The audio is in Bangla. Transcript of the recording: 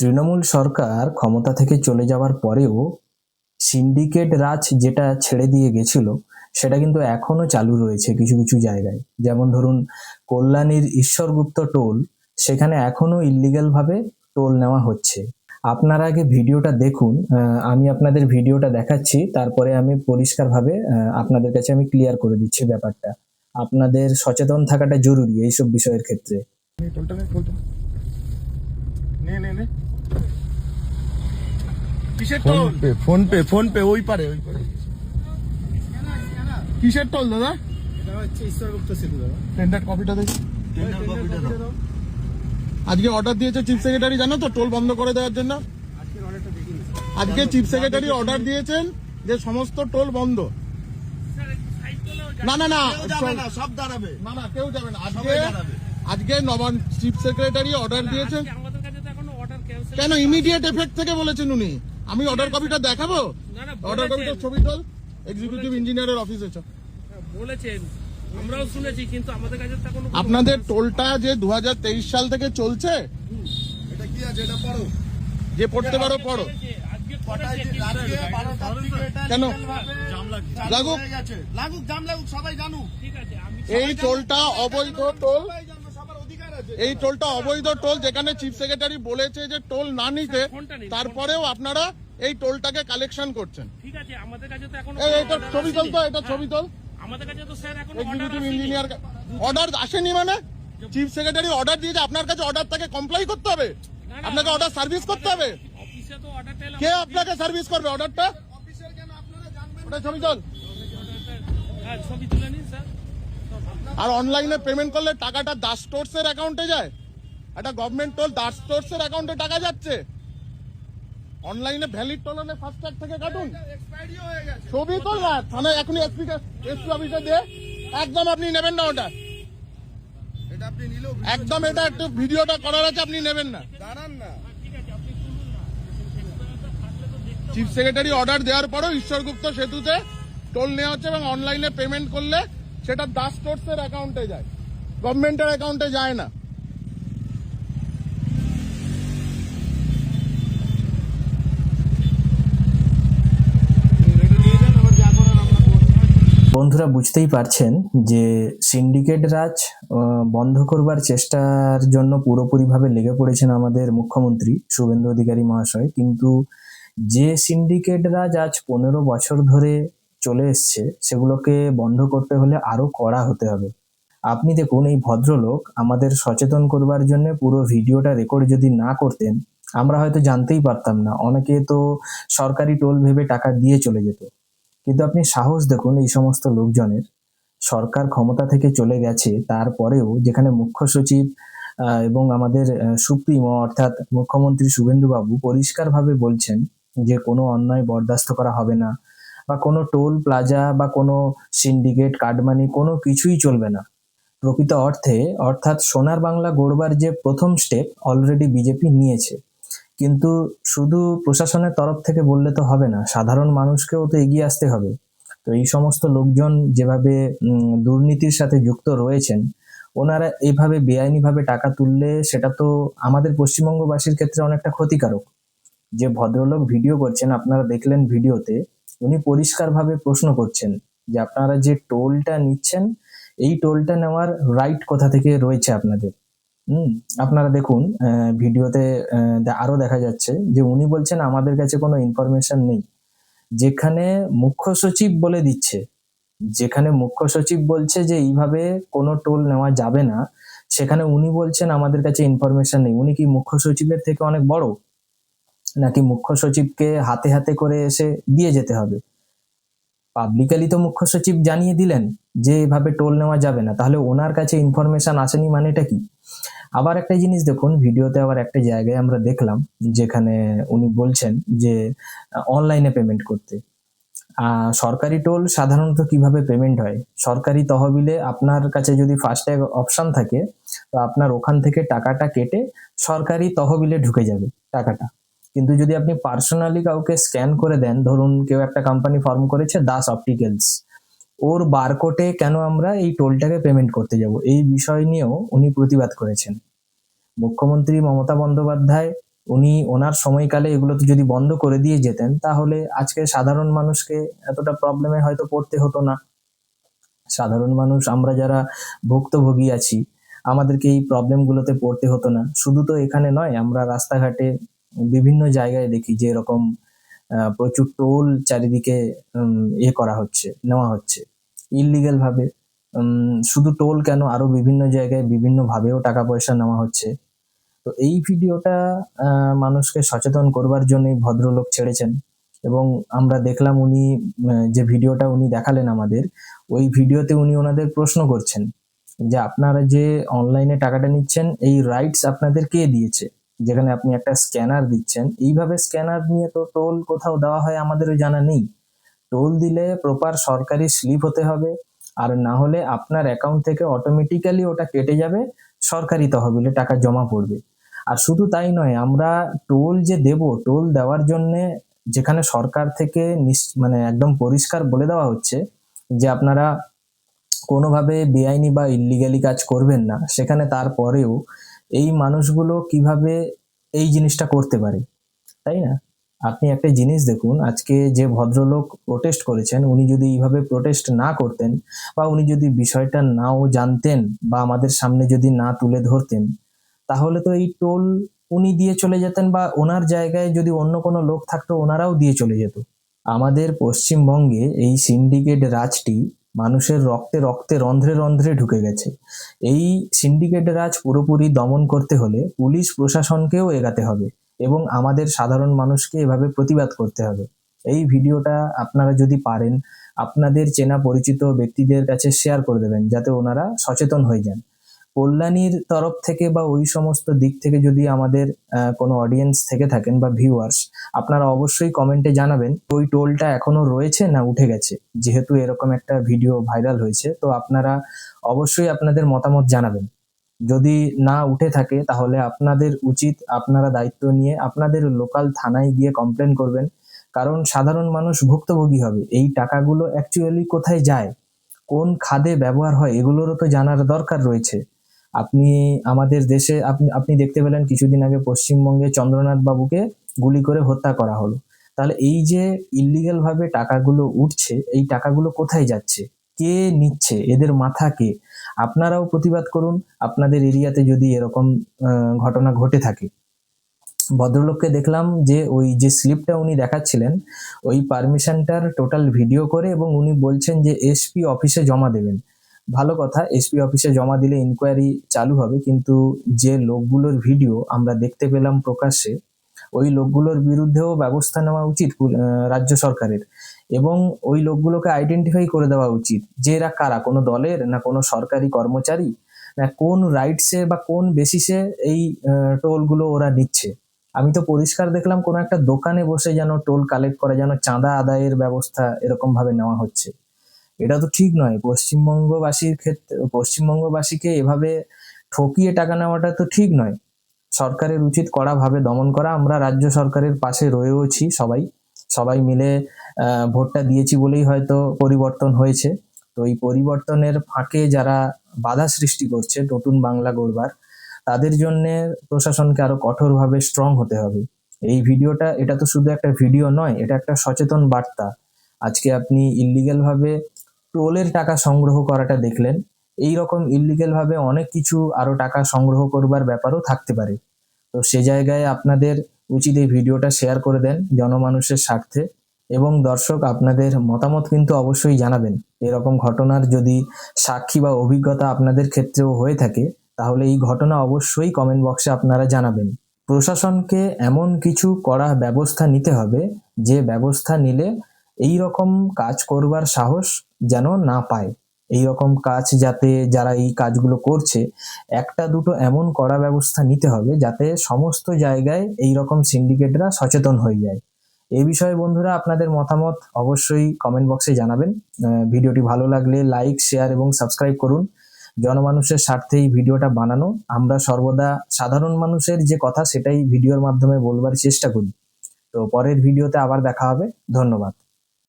তৃণমূল সরকার ক্ষমতা থেকে চলে যাওয়ার পরেও সিন্ডিকেট রাজ যেটা ছেড়ে দিয়ে গেছিল সেটা কিন্তু এখনো চালু রয়েছে কিছু কিছু জায়গায়। যেমন ধরুন কল্যাণীর ঈশ্বরগুপ্ত টোল, সেখানে এখনো ইল্লিগাল ভাবে টোল নেওয়া হচ্ছে। আপনারা আগে ভিডিওটা দেখুন, আমি আপনাদের ভিডিওটা দেখাচ্ছি, তারপরে আমি পরিষ্কারভাবে আপনাদের কাছে আমি ক্লিয়ার করে দিচ্ছি ব্যাপারটা। আপনাদের সচেতন থাকাটা জরুরি এইসব বিষয়ের ক্ষেত্রে। কিসের টোল? ফোন পে ওই পারে কিসের টোল দাদা? এটা হচ্ছে ঈশ্বরগুপ্ত সেতু দাদা। টেন্ডার কপিটা দেখি। আজকে অর্ডার দিয়েছে চিফ সেক্রেটারি, জানো তো, টোল বন্ধ করে দেওয়ার জন্য। আজকের অর্ডারটা দেখিনি স্যার। আজকে চিফ সেক্রেটারি অর্ডার দিয়েছেন যে সমস্ত টোল বন্ধ। না না না, সব দাঁড়াবে। না না, কেউ যাবে না আজকে নবান্ন চিফ সেক্রেটারি অর্ডার দিয়েছেন। কেন ইমিডিয়েট এফেক্ট থেকে বলেছেন উনি? আমি অর্ডার কপিটা দেখাবো। অর্ডার কপিটার ছবি তোল, এক্সিকিউটিভ ইঞ্জিনিয়ারের অফিসে বলেছেন, আমরাও শুনেছি, কিন্তু আমাদের কাছে তা কোনো আপনাদের টোলটা যে 2023 সাল থেকে চলছে। এটা কি আছে? এটা পড়ো। যে পড়তে পারো পড়ো। আজকে আজকে 12টার থেকে এটা কেন? জাম লাগছে। লাগুক। লাগুক, জাম লাগুক, সবাই জানুক। ঠিক আছে, আমি এই টোলটা অবৈধ টোল। সবাই জানবে, সবার অধিকার আছে। এই টোলটা অবৈধ টোল, যেখানে চিফ সেক্রেটারি বলেছে যে টোল না নিতে, তারপরেও আপনারা এই টোলটাকে কালেকশন করছেন। ঠিক আছে, আমাদের কাছে তো এখন এটা ছবি তোল তো, এটা ছবি তোল। আমাদের কাছে তো স্যার এখন এক্সিকিউটিভ ইঞ্জিনিয়ার অর্ডার আসেনি, মানে চিফ সেক্রেটারি অর্ডার দিয়েছে, আপনার কাছে অর্ডার তাকে কমপ্লাই করতে হবে, আপনাকে অর্ডার সার্ভিস করতে হবে। অফিসে তো অর্ডারটা এলাম। কে আপনাকে সার্ভিস করবে অর্ডারটা? অফিসের কেন আপনারা জানবেন? ওটা ছবি তোল। হ্যাঁ, ছবি তুলে নিন স্যার। আর অনলাইনে পেমেন্ট করলে টাকাটা দাস স্টোরসের অ্যাকাউন্টে যায়। একটা গভর্নমেন্ট টোল দাস স্টোরসের অ্যাকাউন্টে টাকা যাচ্ছে। অনলাইনে ভ্যালিড টোল হলে ফাস্ট্যাগ থেকে কাটুন। এক্সপায়ারি হয়ে গেছে। ছবি তোল না, থানায় এখনই এসপি অফিসে দিয়ে একদম আপনি নেবেন না ওটা। এটা আপনি নিলেও একদম এটা একটু ভিডিওটা করার আছে, আপনি নেবেন না। দাঁড়ান না। চিফ সেক্রেটারি অর্ডার দেওয়ার পরেও ঈশ্বরগুপ্ত সেতুতে টোল নেওয়া হচ্ছে এবং অনলাইনে পেমেন্ট করলে সেটা দাস স্টোরসের অ্যাকাউন্টে যায়, গভর্নমেন্টের অ্যাকাউন্টে যায় না। বন্ধুরা বুঝতেই পারছেন যে সিন্ডিকেট রাজ বন্ধ করবার চেষ্টার জন্য পুরোপুরিভাবে লেগে পড়েছেন আমাদের মুখ্যমন্ত্রী শুভেন্দু অধিকারী মহাশয়। কিন্তু যে সিন্ডিকেট রাজ আজ 15 বছর ধরে চলে এসছে, সেগুলোকে বন্ধ করতে হলে আরো কড়া হতে হবে। আপনি দেখুন, এই ভদ্রলোক আমাদের সচেতন করবার জন্য পুরো ভিডিওটা রেকর্ড যদি না করতেন, আমরা হয়তো জানতেই পারতাম না। অনেকে তো সরকারি টোল ভেবে টাকা দিয়ে চলে যেত। কিন্তু আপনি সাহস দেখুন এই সমস্ত লোকজনের। সরকার ক্ষমতা থেকে চলে গেছে, তারপরেও যেখানে মুখ্য সচিব এবং আমাদের সুপ্রিমো অর্থাৎ মুখ্যমন্ত্রী শুভেন্দু বাবু পরিষ্কারভাবে বলছেন যে কোনো অন্যায় বরদাস্ত করা হবে না, বা কোনো টোল প্লাজা বা কোনো সিন্ডিকেট কাটমানি কোনো কিছুই চলবে না। প্রকৃত অর্থে অর্থাৎ সোনার বাংলা গড়বার যে প্রথম স্টেপ অলরেডি বিজেপি নিয়েছে। কিন্তু শুধু প্রশাসনের তরফ থেকে বললে তো হবে না, সাধারণ মানুষকেও তো এগিয়ে আসতে হবে। তো এই সমস্ত লোকজন যেভাবে দুর্নীতির সাথে যুক্ত রয়েছেন, ওনারা এইভাবে বেআইনিভাবে টাকা তুললে সেটা তো আমাদের পশ্চিমবঙ্গবাসীর ক্ষেত্রে অনেকটা ক্ষতিকারক। যে ভদ্রলোক ভিডিও করছেন, আপনারা দেখলেন ভিডিওতে, উনি পরিষ্কারভাবে প্রশ্ন করছেন যে আপনারা যে টোলটা নিচ্ছেন, এই টোলটা নেওয়ার রাইট কোথা থেকে রয়েছে আপনাদের। আপনারা দেখুন ভিডিওতে আরো দেখা যাচ্ছে যে উনি বলছেন আমাদের কাছে কোনো ইনফরমেশন নেই। যেখানে মুখ্য সচিব বলে দিচ্ছে, যেখানে মুখ্য সচিব বলছে যে এইভাবে কোনো টোল নেওয়া যাবে না, সেখানে উনি বলছেন আমাদের কাছে ইনফরমেশন নেই। উনি কি মুখ্য সচিবের থেকে অনেক বড়, নাকি মুখ্য সচিবকে হাতে হাতে করে এসে দিয়ে যেতে হবে? পাবলিকালি তো মুখ্য সচিব জানিয়ে দিলেন যে এভাবে টোল নেওয়া যাবে না, তাহলে ওনার কাছে ইনফরমেশন আসেনি মানেটা কি? আবার একটা জিনিস দেখুন, ভিডিওতে আবার একটা জায়গায় আমরা দেখলাম যেখানে উনি বলছেন যে অনলাইনে পেমেন্ট করতে। সরকারি টোল সাধারণত কিভাবে পেমেন্ট হয়? সরকারি তহবিলে আপনার কাছে যদি ফাস্ট্যাগ অপশন থাকে, তো আপনার ওখান থেকে টাকাটা কেটে সরকারি তহবিলে ঢুকে যাবে টাকাটা। কিন্তু যদি আপনি পার্সোনালি কাউকে স্ক্যান করে দেন, ধরুন কেউ একটা কোম্পানি ফর্ম করেছে দাস অপটিক্যালস, ওর বারকোডে কেন আমরা এই টোলটাকে পেমেন্ট করতে যাব, এই বিষয় নিয়েও উনি প্রতিবাদ করেছেন। মুখ্যমন্ত্রী মমতা বন্দ্যোপাধ্যায় উনি ওনার সময়কালে এগুলো তো যদি বন্ধ করে দিয়ে যেতেন তাহলে আজকে সাধারণ মানুষকে এতটা প্রবলেমে হয়তো পড়তে হতো না। সাধারণ মানুষ আমরা যারা ভুক্তভোগী আছি আমাদেরকে এই প্রবলেমগুলোতে পড়তে হতো না। শুধু তো এখানে নয়, আমরা রাস্তাঘাটে বিভিন্ন জায়গায় দেখি যে এরকম প্রচুর টোল চারিদিকে করা হচ্ছে, নেওয়া হচ্ছে ইললিগ্যাল ভাবে। শুধু টোল কেন, আরো বিভিন্ন জায়গায় বিভিন্ন ভাবেও টাকা পয়সা নেওয়া হচ্ছে। তো এই ভিডিওটা মানুষকে সচেতন করবার জন্যই ভদ্রলোক ছেড়েছেন। এবং আমরা দেখলাম উনি যে ভিডিওটা উনি দেখালেন আমাদের, ওই ভিডিওতে উনি ওনাদের প্রশ্ন করছেন যে আপনারা যে অনলাইনে টাকাটা নিচ্ছেন এই রাইটস আপনাদের কে দিয়েছে, যেখানে আপনি একটা স্ক্যানার দিচ্ছেন। এইভাবে স্ক্যানার নিয়ে তো টোল কোথাও দেওয়া হয় আমাদেরও জানা নেই। টোল দিলে প্রপার সরকারি স্লিপ হতে হবে, আর না হলে আপনার অ্যাকাউন্ট থেকে অটোমেটিক্যালি ওটা কেটে যাবে, সরকারি তহবিলে টাকা জমা পড়বে। আর শুধু তাই নয়, আমরা টোল যে দেব, টোল দেওয়ার জন্যে যেখানে সরকার থেকে মানে একদম পরিষ্কার বলে দেওয়া হচ্ছে যে আপনারা কোনোভাবে বেআইনি বা ইল্লিগালি কাজ করবেন না, সেখানে তারপরেও এই মানুষগুলো কিভাবে এই জিনিসটা করতে পারে, তাই না? আপনি একটা জিনিস দেখুন, আজকে যে ভদ্রলোক প্রোটেস্ট করেছেন উনি যদি এইভাবে প্রোটেস্ট না করতেন বা উনি যদি বিষয়টা নাও জানতেন বা আমাদের সামনে যদি না তুলে ধরতেন, তাহলে তো এই টোল উনি দিয়ে চলে যেতেন, বা ওনার জায়গায় যদি অন্য কোনো লোক থাকতো ওনারাও দিয়ে চলে যেত। আমাদের পশ্চিমবঙ্গে এই সিন্ডিকেট রাজটি মানুষের রক্তে রক্তে রন্ধ্রে রন্ধ্রে ঢুকে গেছে। এই সিন্ডিকেট রাজ পুরোপুরি দমন করতে হলে পুলিশ প্রশাসনকেও এগাতে হবে এবং আমাদের সাধারণ মানুষকে এভাবে প্রতিবাদ করতে হবে। এই ভিডিওটা আপনারা যদি পারেন আপনাদের চেনা পরিচিত ব্যক্তিদের কাছে শেয়ার করে দেবেন, যাতে ওনারা সচেতন হয়ে যান। কল্যাণীর তরফ থেকে বা ওই সমস্ত দিক থেকে যদি আমাদের কোনো অডিয়েন্স থেকে থাকেন বা ভিউয়ার্স, আপনারা অবশ্যই কমেন্টে জানাবেন ওই টোলটা এখনো রয়েছে না উঠে গেছে। যেহেতু এরকম একটা ভিডিও ভাইরাল হয়েছে, তো আপনারা অবশ্যই আপনাদের মতামত জানাবেন। যদি না উঠে থাকে তাহলে আপনাদের উচিত আপনারা দায়িত্ব নিয়ে আপনাদের লোকাল থানায় গিয়ে কমপ্লেন করবেন, কারণ সাধারণ মানুষ ভুক্তভোগী হবে। এই টাকাগুলো অ্যাকচুয়ালি কোথায় যায়, কোন খাদে ব্যবহার হয়, এগুলোরও তো জানার দরকার রয়েছে। আপনি আমাদের দেশে আপনি দেখতে পেলেন কিছুদিন আগে পশ্চিমবঙ্গে চন্দ্রনাথ বাবুকে গুলি করে হত্যা করা হলো। তাহলে এই যে ইল্লিগাল ভাবে টাকাগুলো উঠছে, এই টাকাগুলো কোথায় যাচ্ছে, কে নিচ্ছে, এদের মাথা কে? আপনারাও প্রতিবাদ করুন আপনাদের এরিয়াতে যদি এরকম ঘটনা ঘটে থাকে। ভদ্রলোককে দেখলাম যে ওই যে স্লিপটা উনি দেখাচ্ছিলেন ওই পারমিশনটার টোটাল ভিডিও করে, এবং উনি বলছেন যে এসপি অফিসে জমা দেবেন। ভালো কথা, এসপি অফিসে জমা দিলে ইনকোয়ারি চালু হবে, কিন্তু যে লোকগুলোর ভিডিও আমরা দেখতে পেলাম প্রকাশ্যে, ওই লোকগুলোর বিরুদ্ধেও ব্যবস্থা নেওয়া উচিত রাজ্য সরকারের, এবং ওই লোকগুলোকে আইডেন্টিফাই করে দেওয়া উচিত যে এরা কারা, কোনো দলের না কোনো সরকারি কর্মচারী, না কোন রাইটসে বা কোন বেসিসে এই টোলগুলো ওরা নিচ্ছে। আমি তো পরিষ্কার দেখলাম কোনো একটা দোকানে বসে যেন টোল কালেক্ট করে, যেন চাঁদা আদায়ের ব্যবস্থা এরকম ভাবে নেওয়া হচ্ছে। এটা তো ঠিক নয়। পশ্চিমবঙ্গবাসীকে এভাবে ঠকিয়ে টাকা নেওয়াটা তো ঠিক নয়। সরকারের উচিত কড়াভাবে দমন করা। আমরা রাজ্য সরকারের পাশে রয়েওছি, সবাই মিলে ভোটটা দিয়েছি বলেই হয়তো পরিবর্তন হয়েছে। তো এই পরিবর্তনের ফাঁকে যারা বাধা সৃষ্টি করছে নতুন বাংলা গড়বার, তাদের জন্য প্রশাসনকে আরো কঠোরভাবে স্ট্রং হতে হবে। এই ভিডিওটা, এটা তো শুধু একটা ভিডিও নয়, এটা একটা সচেতন বার্তা। আজকে আপনি ইল্লিগ্যাল ভাবে টোলের টাকা সংগ্রহ করাটা দেখলেন, এই রকম ইল্লিগ্যাল ভাবে অনেক কিছু আরো টাকা সংগ্রহ করবার ব্যাপারও থাকতে পারে। তো সে জায়গায় আপনাদের উচিত এই ভিডিওটা শেয়ার করে দেন জনমানুষের স্বার্থে। এবং দর্শক, আপনাদের মতামত কিন্তু অবশ্যই জানাবেন। এরকম ঘটনার যদি সাক্ষী বা অভিজ্ঞতা আপনাদের ক্ষেত্রেও হয়ে থাকে, তাহলে এই ঘটনা অবশ্যই কমেন্ট বক্সে আপনারা জানাবেন। প্রশাসনকে এমন কিছু কড়া ব্যবস্থা নিতে হবে, যে ব্যবস্থা নিলে এই রকম কাজ করবার সাহস যেন না পায়। এই রকম কাজ যাতে, যারা এই কাজগুলো করছে, একটা দুটো এমন কড়া ব্যবস্থা নিতে হবে যাতে সমস্ত জায়গায় এই রকম সিন্ডিকেটরা সচেতন হয়ে যায়। এই বিষয়ে বন্ধুরা আপনাদের মতামত অবশ্যই কমেন্ট বক্সে জানাবেন। ভিডিওটি ভালো লাগলে লাইক, শেয়ার এবং সাবস্ক্রাইব করুন। জনমানুষের স্বার্থে এই ভিডিওটা বানানো। আমরা সর্বদা সাধারণ মানুষের যে কথা সেটাই ভিডিওর মাধ্যমে বলবার চেষ্টা করি। তো পরের ভিডিওতে আবার দেখা হবে। ধন্যবাদ।